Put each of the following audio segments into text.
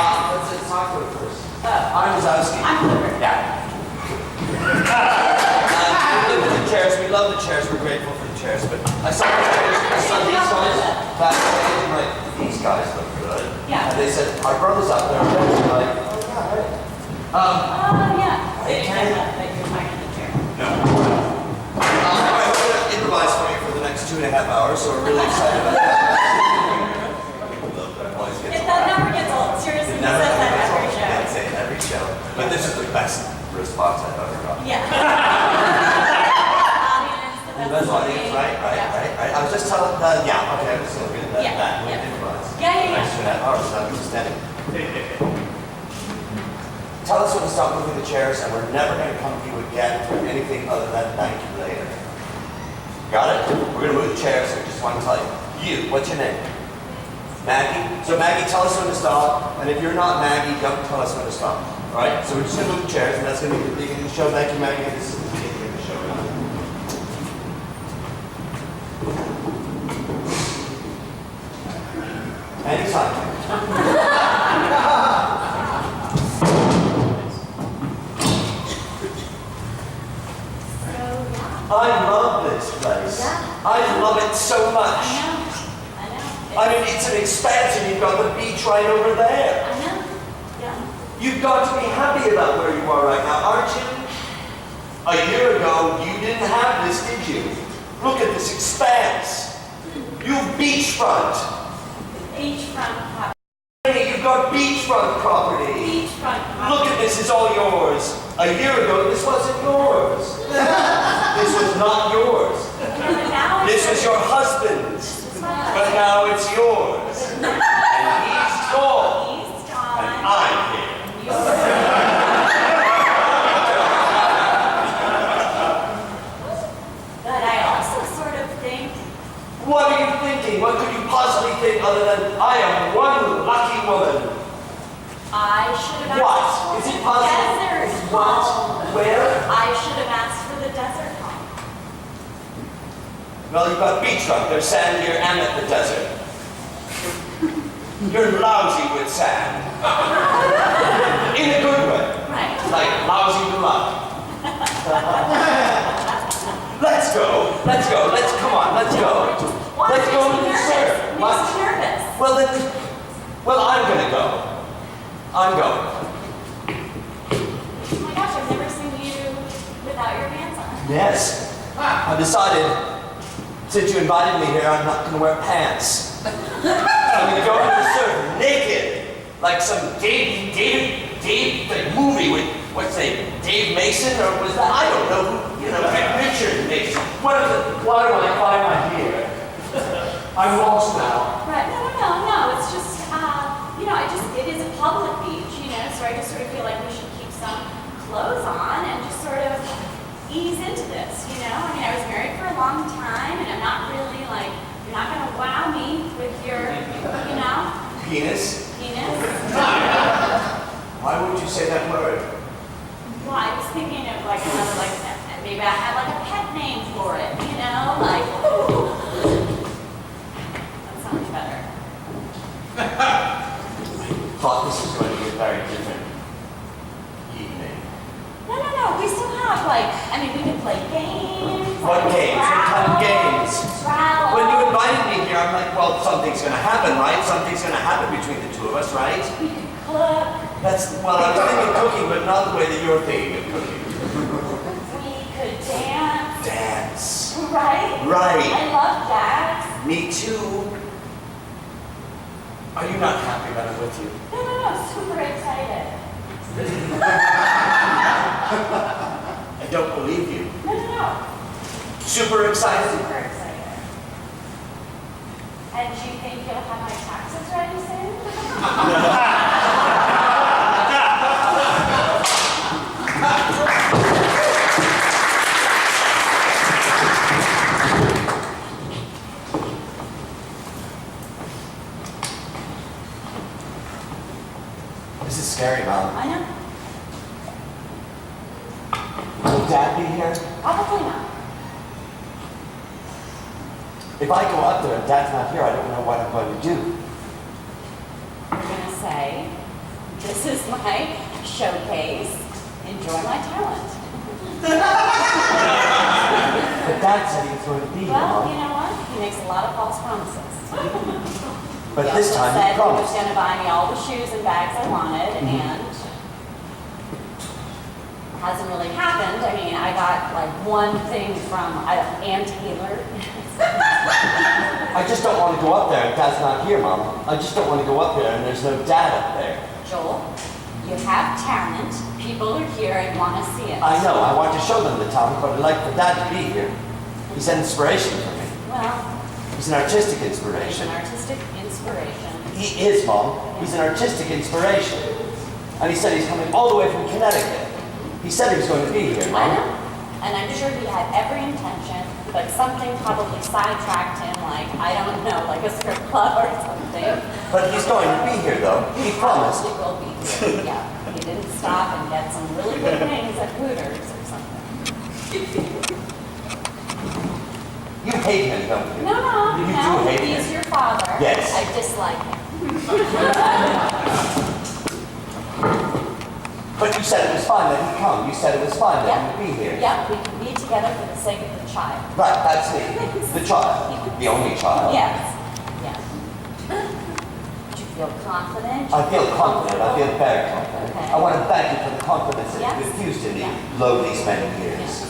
Let's talk to it first. I'm Razowski. I'm Clifford. Yeah. We live in the chairs. We love the chairs. We're grateful for the chairs. But I saw the chairs. I saw these guys backstage. And like, these guys look good. Yeah. And they said, our brother's up there. And they're like, oh yeah, right. Yeah. They didn't know that you're talking in the chair. No. All right, we're going to improvise for you for the next 2.5 hours, so we're really excited about that. If that never gets old, seriously, he says that every show. Yeah, I say it every show. But this is the best response I've ever got. Yeah. The best audience, right? I was just telling, yeah, okay, I'm just going to get that back. We're going to improvise. Yeah. 2.5 hours, so I'm just standing. Tell us when to stop moving the chairs, and we're never going to come to you again for anything other than thank you later. Got it? We're going to move the chairs, so we just want to tell you. What's your name? Maggie? So Maggie, tell us when to stop, and if you're not Maggie, don't tell us when to stop. All right? So we're just going to move the chairs, and that's going to be the beginning of the show. Thank you, Maggie. This is the beginning of the show. Anytime. I love this place. Yeah. I love it so much. I know. I mean, it's an expansion. You've got the beach right over there. I know. Yeah. You've got to be happy about where you are right now, aren't you? A year ago, you didn't have this, did you? Look at this expanse. You've beachfront. Beachfront property. Hey, you've got beachfront property. Beachfront property. Look at this, it's all yours. A year ago, this wasn't yours. This was not yours. This was your husband's. But now it's yours. And he's gone. And I'm here. But I also sort of think... What are you thinking? What could you possibly think other than, I am one lucky woman? I should have asked What? Is it possible? Desert What? home. Where? I should have asked for the desert home. Well, you've got beachfront. There's sand here and at the desert. You're lousy with sand. In a good way. Right. Like lousy with luck. Let's go. Come on, let's go. Why Let's go to makes me the nervous? surf. It What? makes me nervous. Well, then, I'm gonna go. I'm going. Oh my gosh, I've never seen you without your pants on. Yes. I've decided, since you invited me here, I'm not gonna wear pants. I'm gonna go to the surf naked, like some Dave, the movie with, what's his name, Dave Mason, or was that, I don't know who, Richard Mason. Why do I find my hair? I'm lost now. Right, no, it's just, it is a public beach, so I just sort of feel like we should keep some clothes on and just sort of ease into this, I mean, I was married for a long time, and I'm not really like, you're not gonna wow me with your, Penis? Why Why would you say that word? Well, I was thinking of like another, maybe I had like a pet name for it, like, that sounds better. Thought this was going to be a very different evening. No, we still have we could play games. What games? What kind of games? Travel. When you invited me here, I'm like, well, something's going to happen, right? Something's going to happen between the two of us, right? We could cook. Well, I was thinking cooking, but not the way that you're thinking of cooking. We could dance. Dance. Right? Right. I love that. Me too. Are you not happy that I'm with you? No, super excited. I don't believe you. No. Super excited? Super excited. And do you think you'll have my taxes ready soon? This is scary, Mom. I know. Will Dad be here? Probably not. If I go up there and Dad's not here, I don't know what I'm going to do. You're going to say, This is my showcase. Enjoy my talent. But Dad said he was going to be here, Well, Mom. you know what? He makes a lot of false promises. But He this also time said he he was promised. going to buy me all the shoes and bags I wanted, and hasn't really happened. I mean, I got like one thing from Ann Taylor. I just don't want to go up there and Dad's not here, Mom. I just don't want to go up there and there's no Dad up there. Joel, you have talent. People are here and want to see it. I know, I want to show them the talent, but I'd like for Dad to be here. He's an inspiration for me. Well, He's an artistic he's inspiration. an artistic inspiration. He is, Mom. He's an artistic inspiration. And he said he's coming all the way from Connecticut. He said he was going to be here, I Mom. know. And I'm sure he had every intention, but something probably sidetracked him, like, I don't know, like a strip club or something. But he's going to be here, though. He promised. Probably will be here, yeah. He didn't stop and get some really good things at Hooters or something. You hate him, don't you? No, You do no, hate he's him. your father. Yes. I dislike him. But you said it was fine that he'd come. You said it was fine that he would be here. Yeah, we can be together for the sake of the child. Right, that's me. The child. The only child. Yes, yes. Do you feel confident? I feel confident. I feel very confident. Okay. I want to thank you for the confidence that Yes. you've infused in me Yeah. over these many years.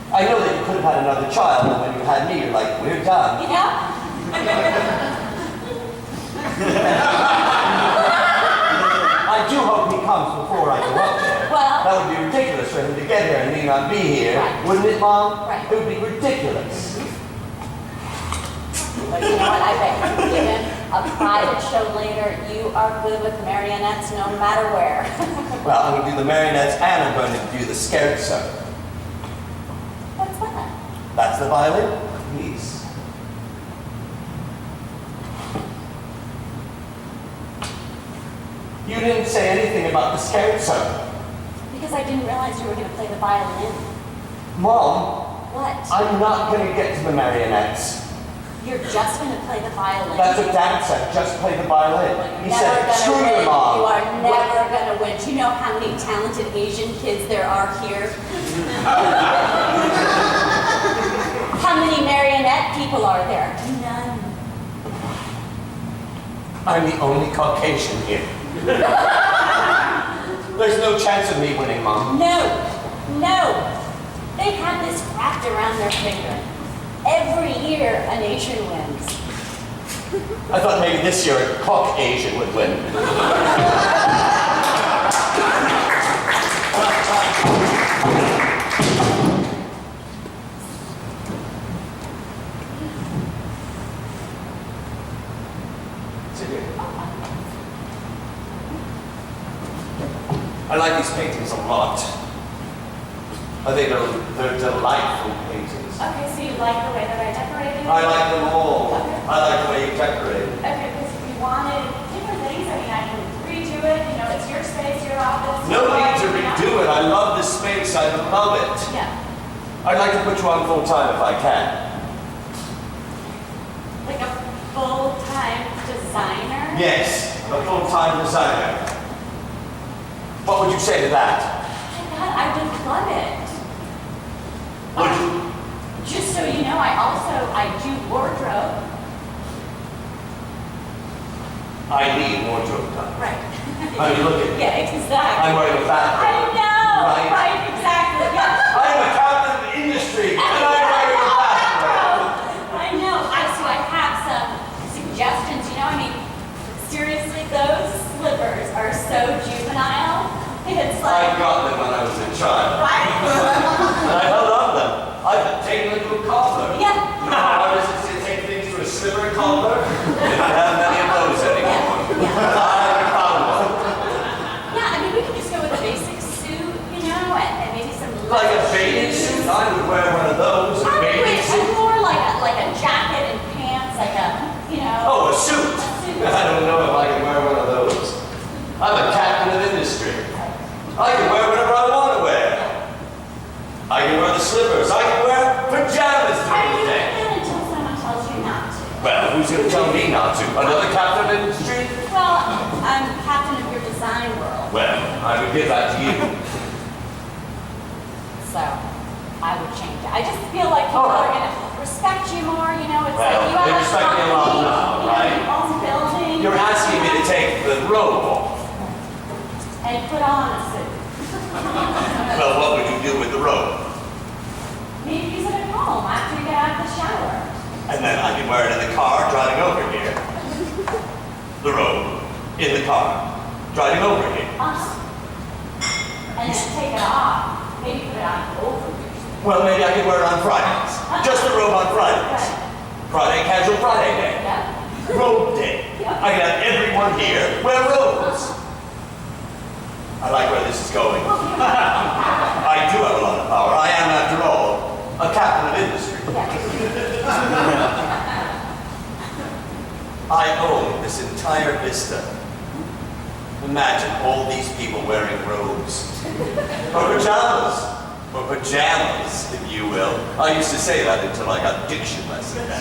I know that you could have had another child, and when you had me, you're like, we're done. You know? I do hope he comes before I go up there. Well- that would be ridiculous for him to get here and me not be here, Right. wouldn't it, Mom? Right. It would be ridiculous. But you know what, I bet you given a private show later, you are good with marionettes no matter where. Well, I'm going to do the marionettes and I'm going to do the scherzo. What's that? That's the violin piece. You didn't say anything about the scherzo. Because I didn't realize you were going to play the violin. Mom, What? I'm not going to get to the marionettes. You're just going to play the violin. That's what Dad said, just play the violin. He Never said, gonna screw win. your mom. You are never going to win. Do you know how many talented Asian kids there are here? How many marionette people are there? None. I'm the only Caucasian here. There's no chance of me winning, Mom. No, no. They've had this wrapped around their finger. Every year, a nation wins. I thought maybe this year a Caucasian would win. Sit here. I like these paintings a lot. I think they're delightful paintings. Okay, so you like the way that I decorated? I like them all. I like the way you decorate. Okay, because if you wanted different things, I mean, I can redo it. You know, it's your space, your office. No your need life, to you know? redo it. I love this space. I love it. Yeah. I'd like to put you on full time if I can. Like a full-time designer? Yes, a full time designer. What would you say to that? Oh my God, I would love it. Would you? Just so you know, I do wardrobe. I need wardrobe done. Right. I mean, look at me. Yeah, exactly. I'm wearing a bathrobe. I know. Right. Exactly. Yeah. I'm a captain of industry, and I'm wearing a bathrobe. I know. So I have some suggestions. You know, I mean, seriously, those slippers are so juvenile. It's I like, got them when I was a child, right? and I held on to them. I've taken them to a cobbler. Yeah. You know how hard it is to take things to a slipper cobbler? They don't have many of those anymore. I found one. Yeah, I mean, we could just go with a basic suit, you know, and maybe some Like a leather bathing shoes. suit? I would wear one of those. A bathing suit. More like a jacket and pants, like a, you know. Oh, a suit. suit. I don't know if I can wear one of those. I'm a captain of industry. I can wear whatever I want to wear. I can wear the slippers. I can wear pajamas Are during the you day. in until someone tells you not to? Well, who's going to tell me not to? Another captain of industry? Well, I'm give that to you. So, I would change it. I just feel like people are going to respect you more, you know, it's Well, like you have they a respect me a lot company, now, you right? know, own building. You're asking me to take the robe off. And put on a suit. Well, what would you do with the robe? Maybe use it at home after you get out of the shower. And then I can wear it in the car driving over here. The robe in the car driving over here. And then take it off. Maybe put it on over your suit. Well, maybe I could wear it on Fridays. Just the robe on Fridays. Friday, casual Friday day. Yeah. Robe day. I can have everyone here wear robes. I like where this is going. I do have a lot of power. I am, after all, a captain of industry. I own this entire vista. Imagine all these people wearing robes. Or pajamas. Or pajamas, if you will. I used to say that until I got diction lessons. Later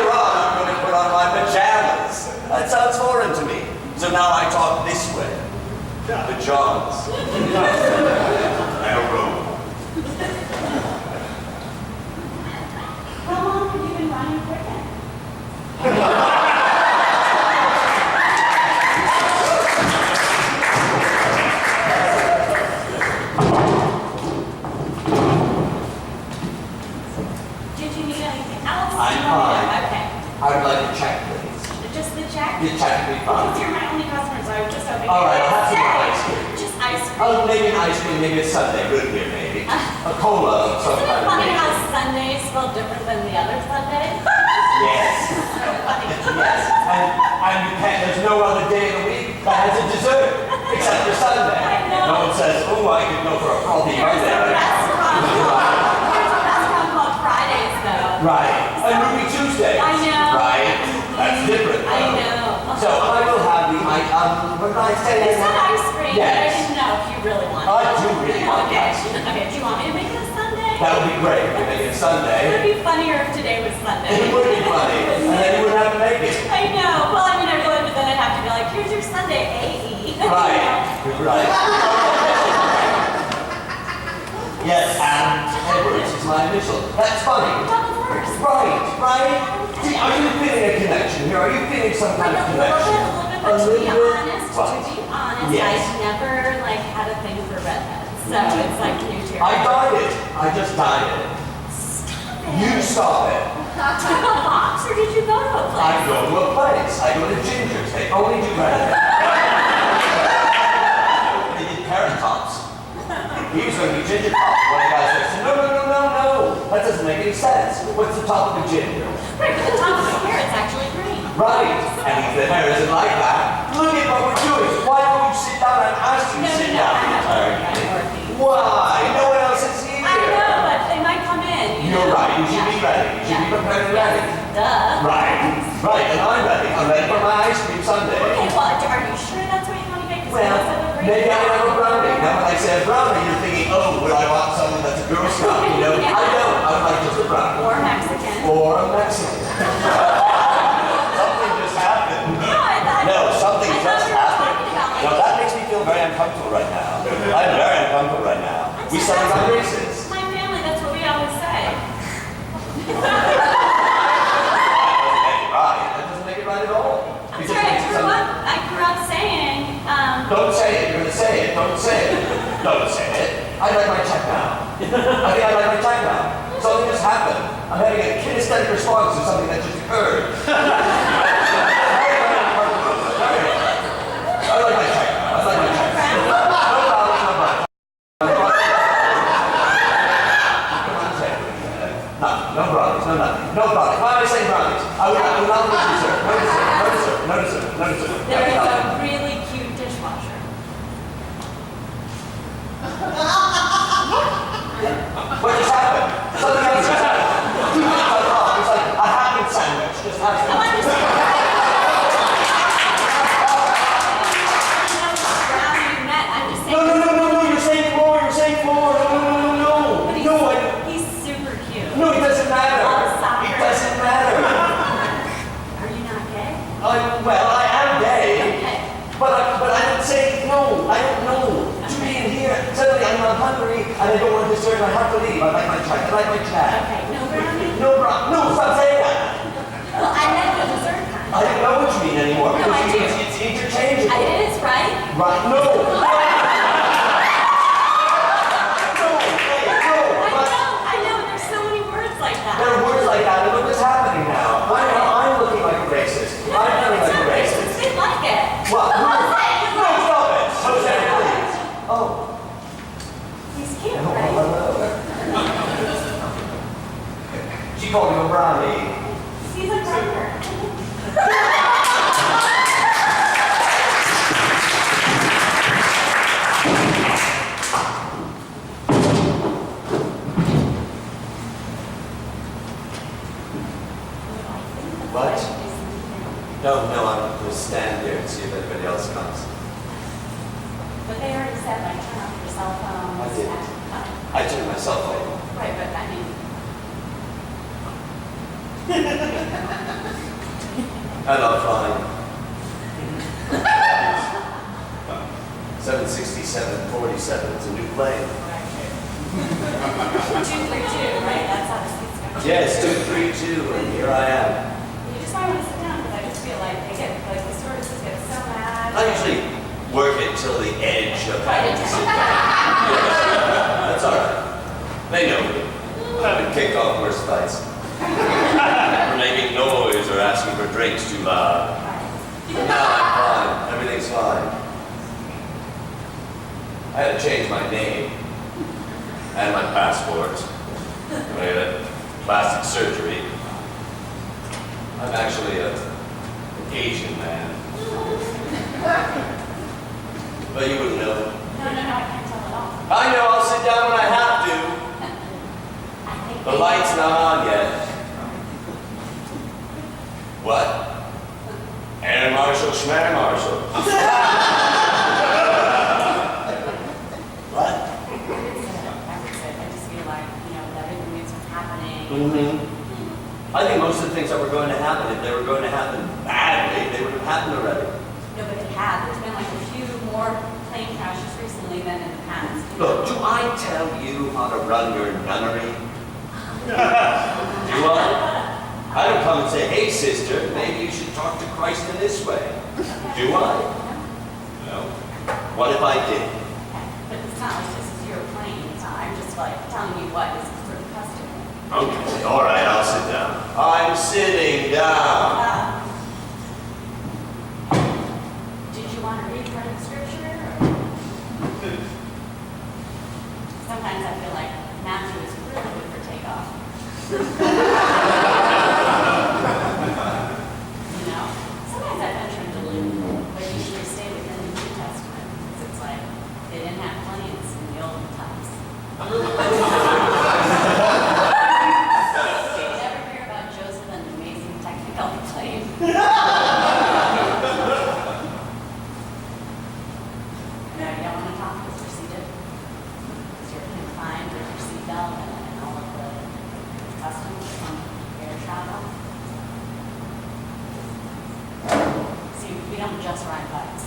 on, I'm going to put on my pajamas. That sounds foreign to me. So now I talk this way. Pajamas. And a robe. How long have you been running cricket? Did you need anything else? I'm fine. Okay. I would like a check, please. Just the check? Your check would be fine. Because you're my only customer, so I was just hoping. All right, I'll have some more ice cream. Just ice cream. Oh, maybe an ice cream, maybe a sundae. Good here, maybe. A cola of some Isn't kind it of funny how nature. Sunday is spelled different than the other Sunday? Yes. So funny. Yes. And you can't, there's no other day of the week that has a dessert except for Sunday. I know. No one says, oh, I could go for a frothy There's a Monday. restaurant called Fridays, though. Right. And Ruby Tuesday. I know. Right. That's different. I though. know. So I will have the, what did I say? You said ice cream, but I Yes. didn't know if you really wanted I it. do really want Okay. ice cream. Okay, do you want me to make it a Sunday? That would be great. We make it It Sunday. would be funnier if today was Sunday. It would be funny. And then you wouldn't have to make it. I know. Well, I mean, I would, but then I'd have to be like, here's your Sunday AE. Right. Right. Yes, Adam Edwards is my initial. That's funny. Double first. Right, right. See, are you feeling a connection here? Are you feeling some kind of connection? A little bit, but to be honest, Yes. I've never like had a thing for redheads, so it's like new territory. I dyed it. I just dyed it. Stop it. You stop it. To a box, or did you go to a place? I go to a place. I go to Ginger's. They only do redhead. They did carrot tops. He was going to be ginger top. One guy says, no, no, no, no, no. That doesn't make any sense. What's the top of a ginger? Right, but the top of the hair, it's actually green. Right. And if the hair isn't like that, look at what we're doing. Why don't you sit down and ask you No, to sit no, down? I'm not Sorry. working. Why? No one else is here. I know, but they might come in. You're right. You should be ready. You should be prepared and ready. Duh. Right. Right. And I'm ready. I'm ready for my ice cream sundae. Okay, well, are you sure that's what you want to make? Well, maybe I would have a brownie. Now when I say a brownie, you're thinking, oh, would I want someone that's a Girl Scout? You know, I don't. I would like just a brownie. Or Mexican. Or a Mexican. Something just happened. No, I thought. No, something I thought just you were happened. talking about No, that makes me feel very uncomfortable right now. I'm very uncomfortable right now. We started our races. My family, that's what we always say. That doesn't make it right at all. I'm It just sorry, makes it sound- I grew up saying, Don't say it. You're going to say it. Don't say it. Don't say it. I'd like my check now. I think I'd like my check now. Something just happened. I'm having a kinesthetic response to something that just occurred. I'd like my check now. I'd like my check. No problem. No problem. No brownies. No nothing. No brownies. Why am I saying brownies? I would not want dessert. No dessert. No dessert. No dessert. No dessert. there is a really cute dishwasher. What just happened? Something else just happened. It's like a happy sandwich just happened. No, I'm just saying. Brownie you met, I'm just saying. No, you're saying more, you're saying more. No. But No, he's super cute. no, it doesn't matter. It doesn't matter. Are you not gay? Well, I am gay. Okay. I'm hungry, and I don't want dessert, I have to leave. I like my chai, I like my chat. Okay, no brownie? No, no, stop saying that. Well, I meant the dessert kind. I don't know what you mean anymore. No, I do. It's interchangeable. It is, right? Right, no. I know, there's so many words like that. There are words like that, and look what's happening now. I'm looking like a racist. No, I'm feeling it's like a not racist. racist. They like it. What? Jose, No, stop it! Jose, please. Oh. he's cute, Oh, right? hello. She called you a brownie. He's a cracker. What? No, I'm going to stand here and see if anybody else comes. But they already said, like, turn off your cell phone. I did. I turned my cell phone off. Right, but I mean, And I'm fine. 767-47, it's a new plane. 232, right? That's how the seats go. Yes, 232, and here I am. You just might want to sit down because I just feel like they get, like, the stewardesses get so mad. I usually work it till the edge of Right. having to sit down. That's all right. They know me. I've been kicked off worse fights. For making noise or asking for drinks too loud. But now I'm fine. Everything's fine. I had to change my name and my passport. I had plastic surgery. I'm actually an Asian man. But you wouldn't know. No, I can't tell at all. I know, I'll sit down when I have to. I think The light's not on yet. What? Air Marshal, Schmer Marshal. What? I just feel like, with everything that's happening. Mm-hmm. I think most of the things that were going to happen, if they were going to happen badly, they would have happened already. No, but it had. There's been like a few more plane crashes recently than in the past. Look, do I tell you how to run your nunnery? Do I? I don't come and say, hey sister, maybe you should talk to Christ in this way. Do I? No. What if I did? But it's not like this is your plane. It's not. I'm just like telling you what is sort of customary. Okay, all right, I'll sit down. I'm sitting down. Did you want to read part of the scripture? Or? Sometimes I feel like Matthew is really good for takeoff. Sometimes I venture into Luke, but usually stay within the New Testament because it's like they didn't have planes in the olden times. You never hear about Joseph and the amazing technical plane. No, you don't want to talk because we're seated. Because you're confined with your seatbelt and all of the customs from air travel. See, we don't just ride bikes.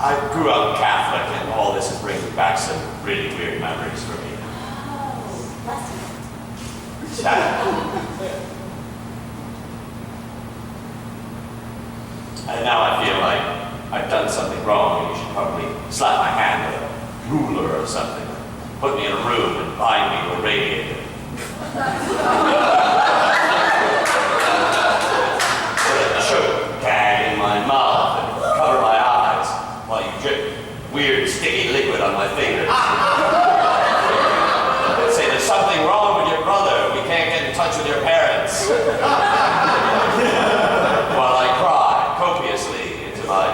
I grew up Catholic, and all this is bringing back some really weird memories for me. Oh, bless you. And now I feel like I've done something wrong, and you should probably slap my hand with a ruler or something. Put me in a room and bind me to a radiator. Put a choke gag in my mouth and cover my eyes while you drip weird sticky liquid on my fingers. Say there's something wrong with your brother. We can't get in touch with your parents. While I cry copiously into my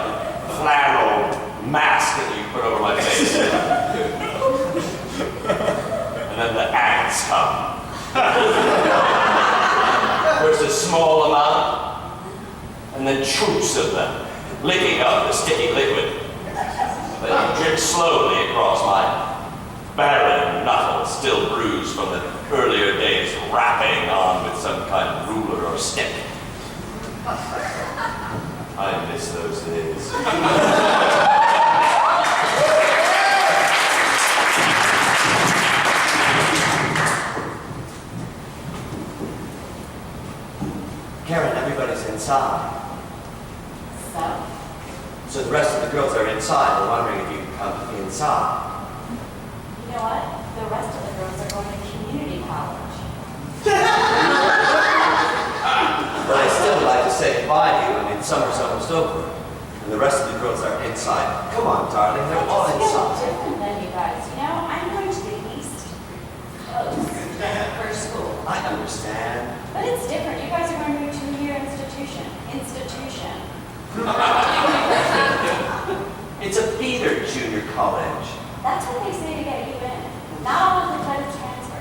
flannel mask that you put over my face. And then the ants come. First a small amount, and then troops of them, licking up the sticky liquid. Then you drip slowly across my barren knuckles, still bruised from the earlier days rapping on with some kind of ruler or stick. I miss those days. rest of the girls are inside. We're wondering if you can come inside. You know what? The rest of the girls are going to community college. But I still would like to say goodbye to you. I mean, summer's almost over. And the rest of the girls are inside. Come on, darling, they're all I just feel inside. different than you guys. You know, I'm going to the East Coast for school. I understand. But it's different. You guys are going to a 2-year institution. It's a feeder junior college. That's what they say to get you in. Not all of the credits transfer.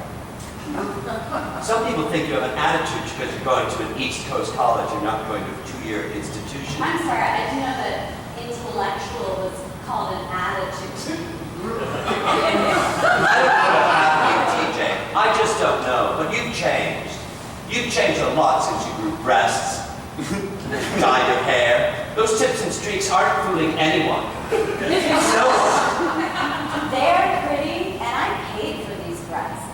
Some people think you have an attitude because you're going to an East Coast college and not going to a 2-year institution. I'm sorry, I do know that intellectual was called an attitude. I don't know what happened to you, TJ. I just don't know. But you've changed. You've changed a lot since you grew breasts, dyed your hair. Those tips and streaks aren't fooling anyone. No one. They're pretty, and I paid for these breasts.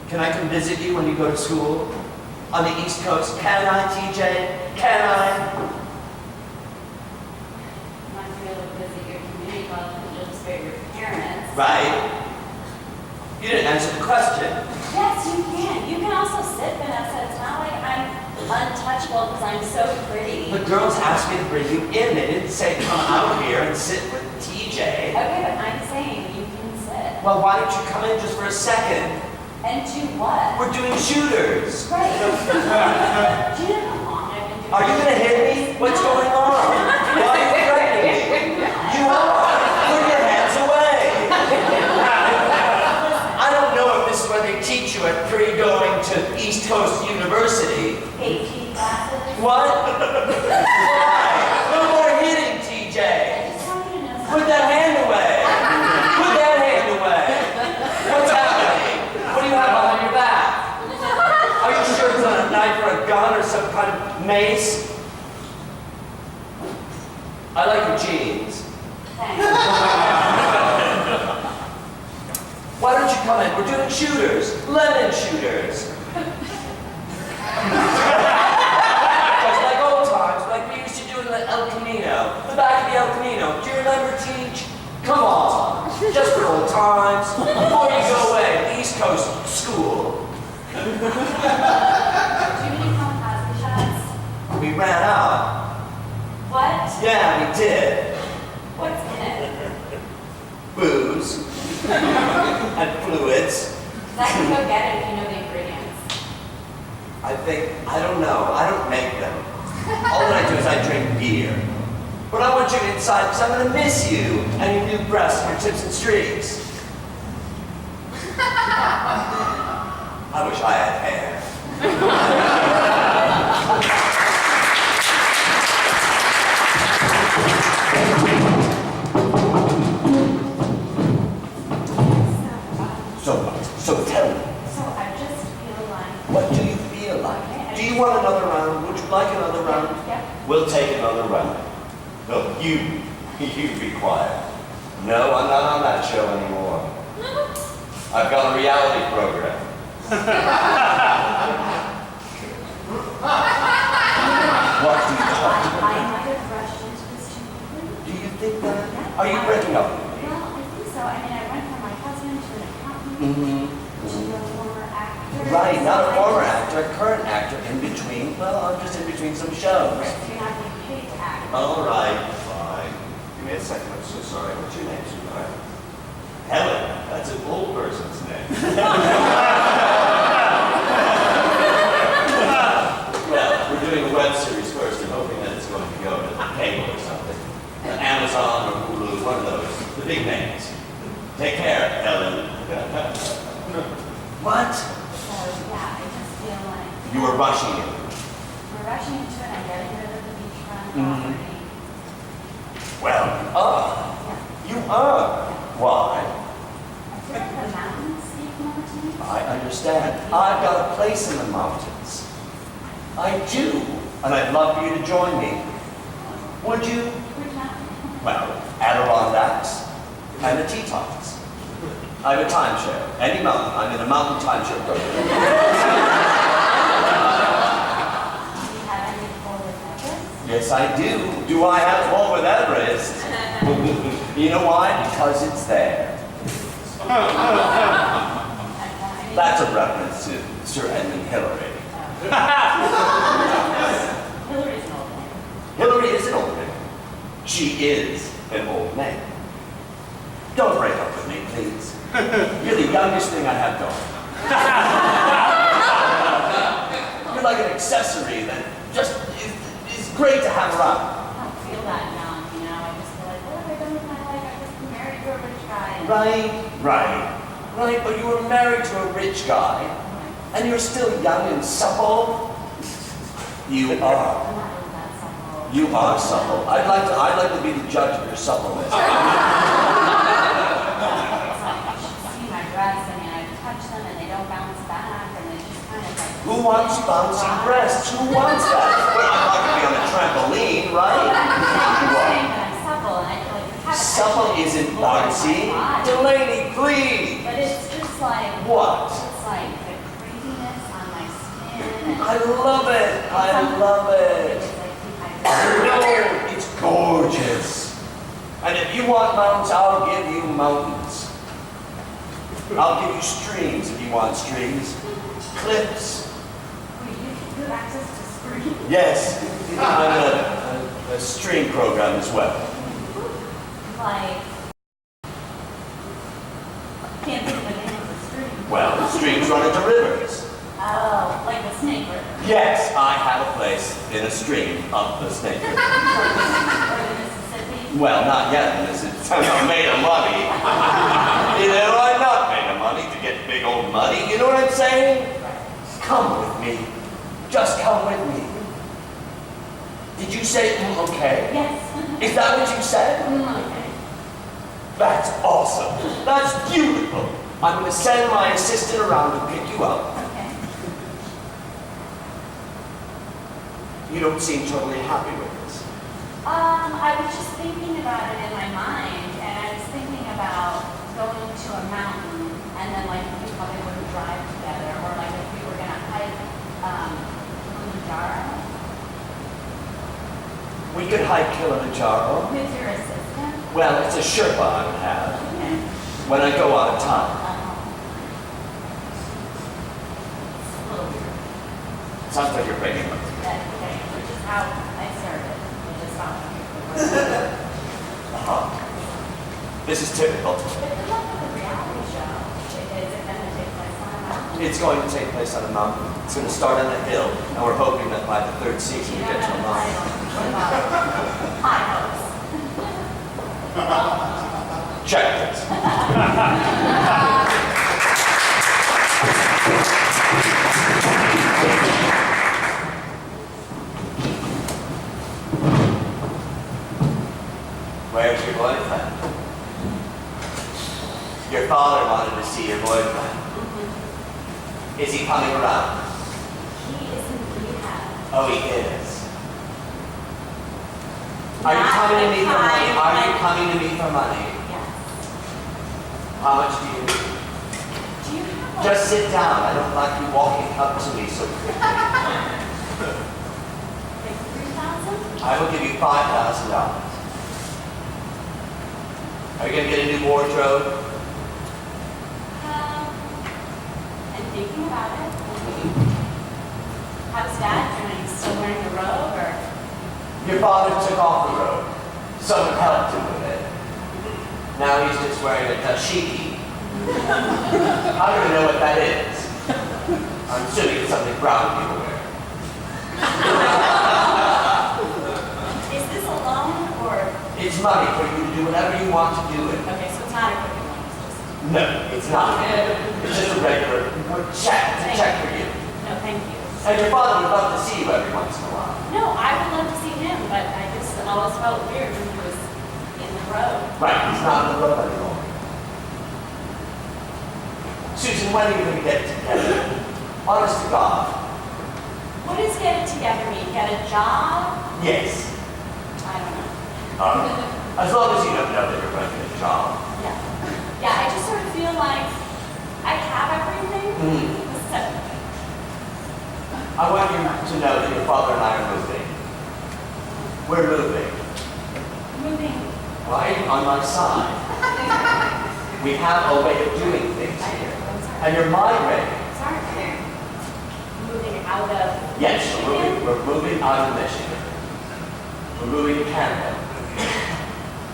Can I come visit you when you go to school? On the East Coast? Can I, TJ? Can I? I'm not going to be able to visit your community college because you'll just spare your parents. Right? You didn't answer the question. Yes, you can. You can also sit, Vanessa. It's not like I'm untouchable because I'm so pretty. The girls asked me to bring you in. They didn't say come out here and sit with TJ. Okay, but I'm saying you can sit. Well, why don't you come in just for a second? And do what? We're doing shooters. Right. Do you know how long I've been doing Are you going to hit me? What's going on? Why are you threatening me? You are. Put your hands away. I don't know if this is what they teach you at pre-going to East Coast University. AP classes? What? Why? No more hitting, TJ. I just want you to know Put something. that hand away. Put that hand away. What's happening? What do you have behind your back? Are you sure it's not a knife or a gun or some kind of mace? I like your jeans. Thanks. Why don't you come in? We're doing shooters. Lemon shooters. Just like old times, like we used to do in the El Camino. The back of the El Camino. Do you remember, Teach? Come on. Just for old times. Before you go away, East Coast school. Do you need kamikaze shots? We ran out. What? Yeah, we did. What's in it? Booze. And fluids. I can go get it if you know the ingredients. I don't know. I don't make them. All that I do is I drink beer. But I want you inside because I'm going to miss you and your new breasts and your tips and streaks. I wish I had hair. So tell me, So I just feel like... what do you feel like? Do you want another round? Would you like another round? Yeah. We'll take another round. No, you be quiet. No, I'm not on that show anymore. I've got a reality program. What do you talk I might have rushed into this too quickly. Do you think that? Are you breaking up with me? Well, I think so. I mean, I went from my husband to an accountant to a former actor. Right, not a So I former just- actor, a current actor in between. Well, I'm just in between some shows. You're not getting paid to act. All right, fine. Give me a second. I'm so sorry. What's your name, sweetheart? Helen. That's an old person's name. Well, we're doing a web series first and hoping that it's going to go to cable or something. Amazon or Hulu, one of those. The big names. Take care, Helen. What? So, yeah, I just feel like You were rushing it. we're rushing into it. I'm getting rid of the beachfront property. Well, you are. Why? I feel like the mountains speak more to me. I understand. I've got a place in the mountains. I do. And I'd love for you to join me. Would you? Which mountain? Well, Adirondacks and the Tetons. I have a timeshare. Any mountain. I'm in a mountain timeshare program. Do you Yes, I do. Do I have Mount Everest? You know why? Because it's there. That's a reference to Sir Edmund Hillary. Hillary's an old name. Hillary is an old name. She is an old name. Don't break up with me, please. You're the youngest thing I have going. You're like an accessory that just is great to have around. I don't feel that young, you know. I just feel like, what have I done with my life? I just married to a rich guy. Right, but you were married to a rich guy, and you're still young and supple. You are. I'm not really that supple. You are supple. I'd like to be the judge of your suppleness. It's like, you should see my breasts. I mean, I touch them and they don't bounce back, and they just kind of like... Who wants bouncy breasts? Who wants that? Well, I'm not going to be on a trampoline, right? I'm saying that I'm supple, and I feel like you have Supple isn't bouncy. Delaney, please. But it's just like... What? It's like the creaminess on my skin. I love it. I love it. It's like dehydrated. No, it's gorgeous. And if you want mountains, I'll give you mountains. I'll give you streams if you want streams. Cliffs. Wait, you have access to screen? Yes, I'm in a stream program as well. Like... Can't think of a name for stream. Well, the streams run into rivers. Oh, like the Snake River. Yes, I have a place in a stream of the Snake River. Or the Mississippi. Well, not yet, unless it's I'm made of money. You know, I'm not made of money to get big old money. You know what I'm saying? Come with me. Just come with me. Did you say, okay? Yes. Is that what you said? Okay. That's awesome. That's beautiful. I'm going to send my assistant around to pick you up. Okay. You don't seem totally happy with this. I was just thinking about it in my mind, and I was thinking about going to a mountain, and then like we probably wouldn't drive together, or like if we were gonna hike Kilimanjaro We could hike Kilimanjaro. with your assistant. Well, it's a Sherpa I would have Okay. when I go out of town. It's a little weird. Sounds like you're breaking up. Okay, which is how I started. Which is how. This is typical. But good luck with the reality show. Is it going to take place on a mountain? It's going to take place on a mountain. It's going to start on a hill, and we're hoping that by the third season we get to a mountain. What about high hopes? Check this. Where's your boyfriend? Your father wanted to see your boyfriend. Is he coming around? He is in rehab. Oh, he is. Are you coming to me for money? Are you coming to me for money? Yes. How much do you need? Do you have Just sit down. I don't like you walking up to me so quickly. like 3,000? I will give you $5,000. Are you going to get a new wardrobe? I'm thinking about it. How's Dad doing? Still wearing the robe, or? Your father took off the robe. Someone helped him with it. Now he's just wearing a dashiki. I don't even know what that is. I'm assuming it's something brown people wear. Is this a loan, or? It's money for you to do whatever you want to do with. Okay, so it's not a quick loan. It's just. No, it's not. It's just a regular check. It's a check for you. No, thank you. And your father would love to see you every once in a while. No, I would love to see him, but I just always felt weird when he was in the road. Right, he's not on the road anymore. Susan, when are you going to get it together? Honest to God. What does get it together mean? Get a job? Yes. I don't know. As long as you don't know that you're going to get a job. Yeah. Yeah, I just sort of feel like I have everything. So, I want you to know that your father and I are moving. We're moving. Moving. Right on my side. We have a way of doing things here. And you're migrating. Sorry. Moving out of Yes, Michigan? we're moving out of Michigan. We're moving to Canada.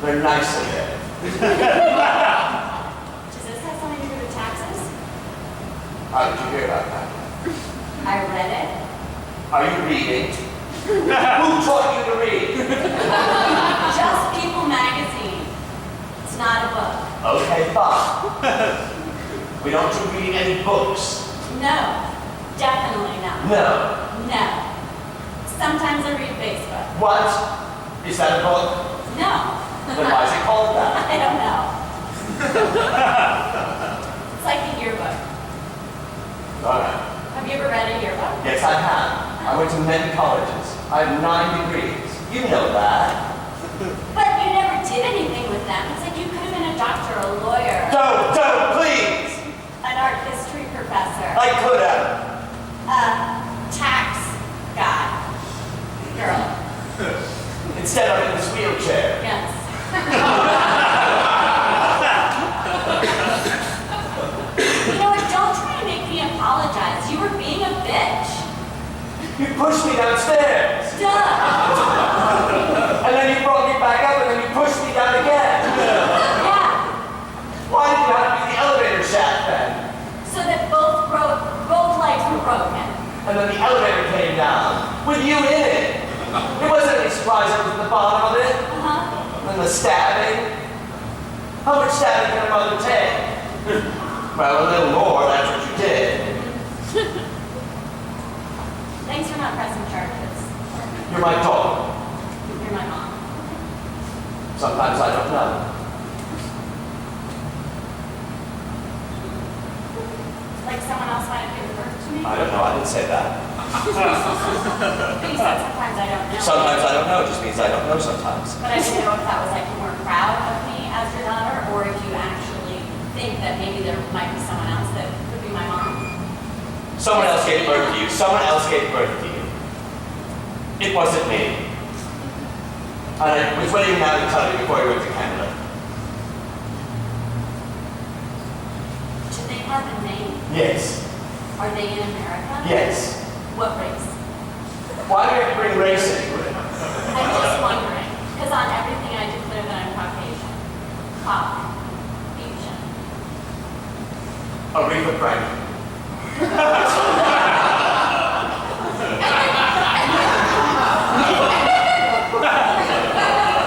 They're nicer there. Does this have something to do with taxes? How did you hear about that? I read it. Are you reading? Who taught you to read? Just People magazine. It's not a book. Okay, fine. We don't do reading any books. No. Definitely not. No. No. Sometimes I read Facebook. What? Is that a book? No. Then why is it called that? I don't know. It's like a yearbook. All right. Have you ever read a yearbook? Yes, I have. I went to many colleges. I have 9 degrees. You know that. But you never did anything with them. It's like you could have been a doctor, a lawyer, Don't, please! an art history professor, I could have. a tax guy, girl. Instead, I'm in this wheelchair. Yes. You know what? Don't try and make me apologize. You were being a bitch. You pushed me downstairs. Duh. And then you brought me back up, and then you pushed me down again. Yeah. Why did you have to be the elevator shaft then? So that both legs were broken. And then the elevator came down with you in it. It wasn't any surprise I was at the bottom of it. Uh-huh. And the stabbing. How much stabbing can a mother take? Well, a little more, that's what you did. Thanks for not pressing charges. You're my dog. You're my mom. Sometimes I don't know. Like someone else might have given birth to me? I don't know, I didn't say that. But you said sometimes I don't know. Sometimes I don't know, it just means I don't know sometimes. But I didn't know if that was like you weren't proud of me as your daughter, or if you actually think that maybe there might be someone else that could be my mom. Someone else gave birth to you. Someone else gave birth to you. It wasn't me. And I was waiting now to tell you before you went to Canada. Do they have a name? Yes. Are they in America? Yes. What race? Why do you have to bring race into it? I'm just wondering, because on everything I declare that I'm Caucasian. Caucasian. Aretha Franklin.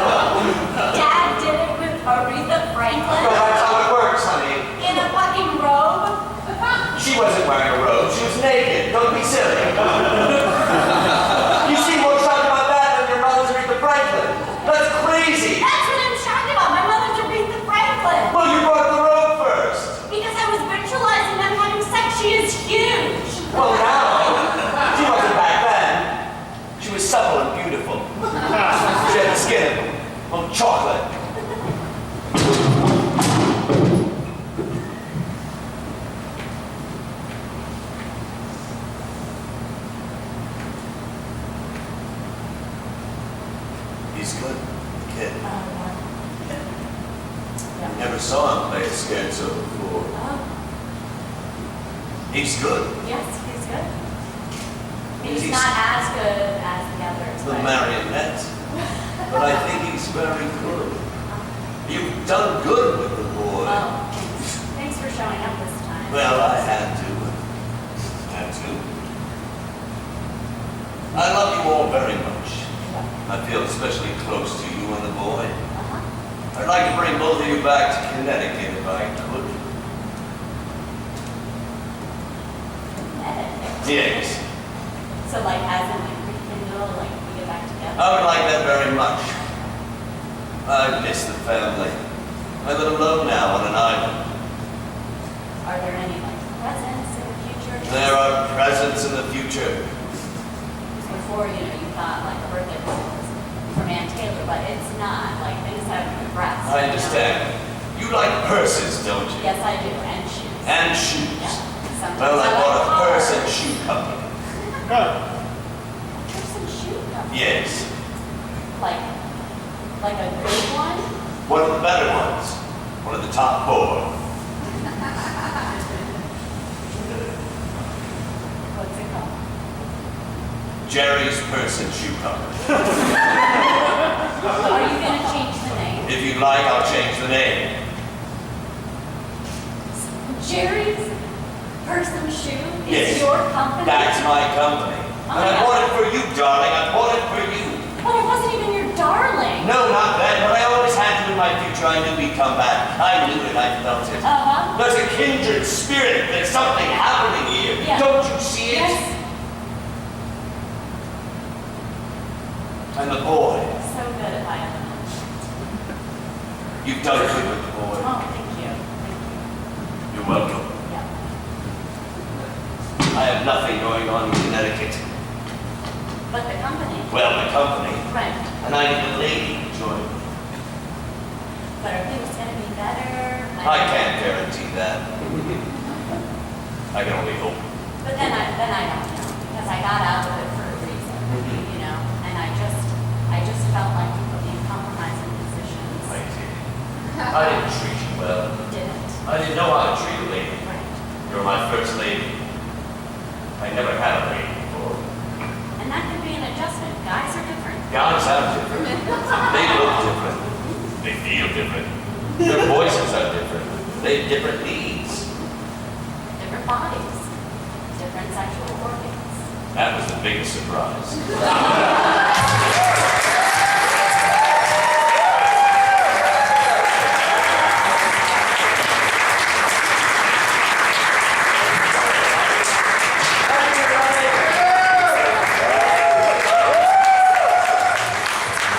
Dad did it with Aretha Franklin? No, that's how it works, honey. In a fucking robe? She wasn't wearing a robe. She was naked. Don't be silly. You seem more shocked about that than your mother's Aretha Franklin. That's crazy. That's what I'm shocked about. My mother's Aretha Franklin. Well, you brought the robe first. Because I was ritualizing them having sex. She is huge. Well, now, she wasn't back then. She was supple and beautiful. She had the skin of chocolate. He's good, kid. Never saw him play a scherzo before. He's good. Yes, he's good. He's He's not as good as the others. The but- marionette. But I think he's very good. You've done good with the boy. Oh, thanks for showing up this time. Well, I had to. I love you all very much. I feel especially close to you and the boy. Uh-huh. I'd like to bring both of you back to Connecticut if I could. Yes. So like as in like rekindle, like we get back together? I would like that very much. I miss the family. I live alone now on an island. Are there any like presents in the future? There are presents in the future. Before, you know, you thought like a birthday present was from Ann Taylor, but it's not. Like things have progressed. I understand. You like purses, don't you? Yes, I do, and shoes. And shoes. Yeah. Sometimes Well, I bought a like purse and cars. shoe company. Purse and shoe company. Yes. Like a good one? One of the better ones. One of the top 4. What's it called? Jerry's Person Shoe Cover. Are you going to change the name? If you'd like, I'll change the name. Jerry's Person Shoe Yes. is your company? That's my company. Oh, And I yeah. bought it for you, darling. I bought it for you. But it wasn't even your darling. No, not that, but I always had to in my future. I knew he'd come back. I knew it. I felt it. Uh-huh. There's a kindred spirit. There's something happening here. Yeah. Don't you see it? Yes. And the boy. So good at violin. You've done good with the boy. Oh, thank you. Thank you. You're welcome. Yeah. I have nothing going on in Connecticut. But the company. Well, the company. Right. And I need a lady to join me. But are things going to be better? I can't guarantee that. I can only hope. But then I don't know, because I got out of it for a reason, you know, and I just felt like you put me in compromising positions. I did. I didn't treat you well. You didn't. I didn't know how to treat a lady. Right. You're my first lady. I never had a lady before. And that could be an adjustment. Guys are different. Guys are different. They look different. They feel different. Their voices are different. They have different needs. Different bodies. Different sexual organs. That was the biggest surprise.